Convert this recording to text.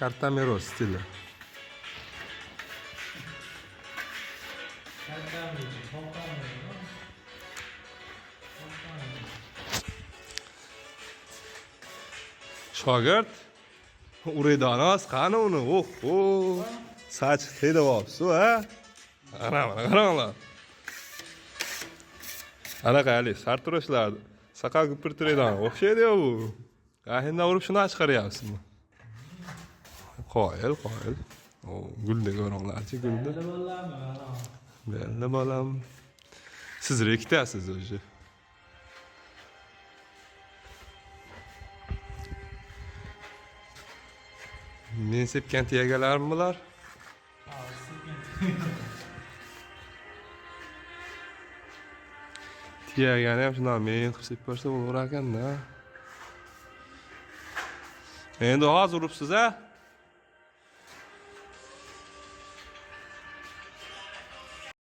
Kartamiro stili. Shogird uraydonas qani uni? Oh, soch haydavopsiz ha? Qaranglar. Anaqa hali sartaroshlar saqal ko'pirtiradigan o'xshaydi-ku bu. Endi urib shuni chiqaryapsizmi? Qoyil. Gulni ko'ringlarchi, gulni. Belli bolam. Siz rekitasiz o'zi. Men sepgan tegalarmi bular? Tiyagani ham shunday men qilib sepib bersa bo'lar ekan-da. Endi hozir uribsiz-a?